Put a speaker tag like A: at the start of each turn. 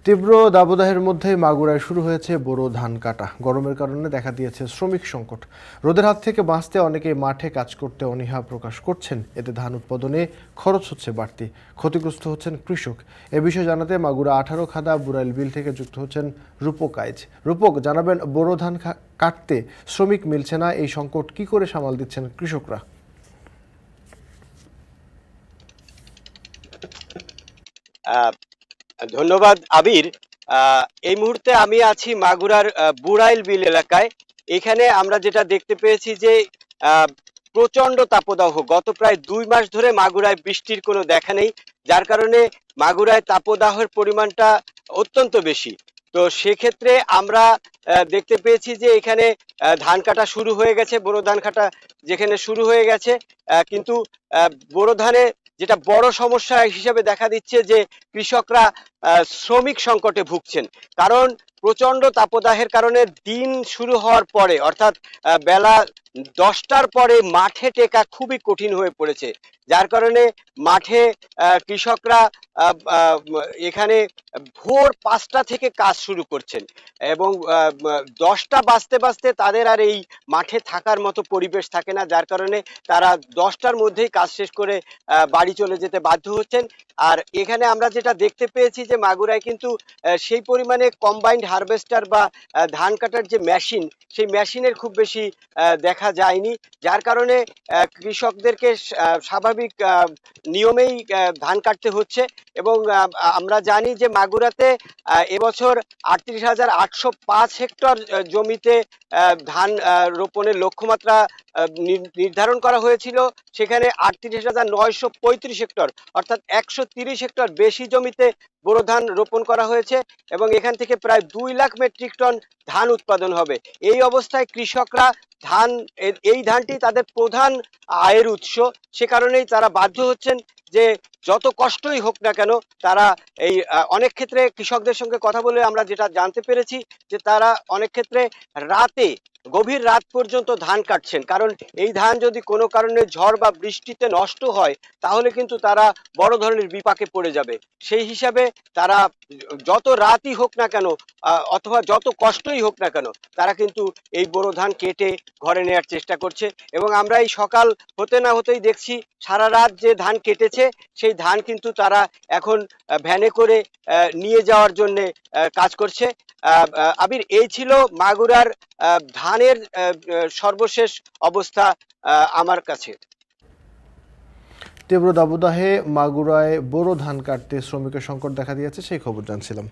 A: তীব্র দাবদাহের মধ্যে মাগুরায় শুরু হয়েছে বোরো ধান কাটা। গরমের কারণে দেখা দিয়েছে শ্রমিক সংকট। রোদের হাত থেকে বাঁচতে অনেকেই মাঠে কাজ করতে অনীহা প্রকাশ করছেন। এতে ধান উৎপাদনে খরচ হচ্ছে বাড়তি, ক্ষতিগ্রস্ত হচ্ছেন কৃষক। এ বিষয়ে জানাতে মাগুরা 18 খাদা বুড়াইল বিল থেকে যুক্ত হচ্ছেন রূপক আইচ। রূপক, জানাবেন বোরো ধান কাটতে শ্রমিক মিলছে না, এই সংকট কি করে সামাল দিচ্ছেন কৃষকরা?
B: আহ, ধন্যবাদ আবির। এই মুহূর্তে আমি আছি মাগুরার বুড়াইল বিল এলাকায়। এখানে আমরা যেটা দেখতে পেয়েছি যে আহ, প্রচন্ড তাপদাহ, গত প্রায় 2 মাস ধরে মাগুরায় বৃষ্টির কোনো দেখা নেই, যার কারণে মাগুরায় তাপদাহের পরিমাণটা অত্যন্ত বেশি। তো সেক্ষেত্রে আমরা দেখতে পেয়েছি যে এখানে ধান কাটা শুরু হয়ে গেছে, বোরো ধান কাটা যেখানে শুরু হয়ে গেছে, কিন্তু বোরো ধানে যেটা বড় সমস্যা হিসেবে দেখা দিচ্ছে যে কৃষকরা শ্রমিক সংকটে ভুগছেন। কারণ প্রচন্ড তাপদাহের কারণে দিন শুরু হওয়ার পরে, অর্থাৎ বেলা 10টার পরে মাঠে টেকা খুবই কঠিন হয়ে পড়েছে। যার কারণে মাঠে কৃষকরা এখানে ভোর 5টা থেকে কাজ শুরু করছেন এবং 10টা বাজতে বাজতে তাদের আর এই মাঠে থাকার মতো পরিবেশ থাকে না, যার কারণে তারা 10টার মধ্যেই কাজ শেষ করে বাড়ি চলে যেতে বাধ্য হচ্ছেন। আর এখানে আমরা যেটা দেখতে পেয়েছি যে মাগুরায় কিন্তু সেই পরিমাণে কম্বাইন্ড হারভেস্টার বা ধান কাটার যে মেশিন, সেই মেশিনের খুব বেশি দেখা যায়নি, যার কারণে কৃষকদেরকে স্বাভাবিক নিয়মেই ধান কাটতে হচ্ছে। এবং আমরা জানি যে মাগুরাতে এবছর 38,805 হেক্টর জমিতে ধান রোপণের লক্ষ্যমাত্রা নির্ধারণ করা হয়েছিল। সেখানে 38,935 হেক্টর, অর্থাৎ 130 হেক্টর বেশি জমিতে বোরো ধান রোপণ করা হয়েছে এবং এখান থেকে প্রায় 2 লাখ মেট্রিক টন ধান উৎপাদন হবে। এই অবস্থায় কৃষকরা ধান, এই ধানটি তাদের প্রধান আয়ের উৎস, সে কারণেই তারা বাধ্য হচ্ছেন যে যত কষ্টই হোক না কেন তারা এই অনেক ক্ষেত্রে কৃষকদের সঙ্গে কথা বলে আমরা যেটা জানতে পেরেছি যে তারা অনেক ক্ষেত্রে রাতে, গভীর রাত পর্যন্ত ধান কাটছেন, কারণ এই ধান যদি কোনো কারণে ঝড় বা বৃষ্টিতে নষ্ট হয় তাহলে কিন্তু তারা বড় ধরনের বিপাকে পড়ে যাবে। সেই হিসাবে তারা যত রাতই হোক না কেন অথবা যত কষ্টই হোক না কেন তারা কিন্তু এই বোরো ধান কেটে ঘরে নেয়ার চেষ্টা করছে। এবং আমরা এই সকাল হতে না হতেই দেখছি সারা রাত যে ধান কেটেছে সেই ধান কিন্তু তারা এখন ভ্যানে করে নিয়ে যাওয়ার জন্য কাজ করছে। আবির, এই ছিল মাগুরার ধানের সর্বশেষ অবস্থা আমার কাছে।
A: তীব্র দাবদাহে মাগুরায় বোরো ধান কাটতে শ্রমিকের সংকট দেখা দিয়েছে, সেই খবর জানছিলাম।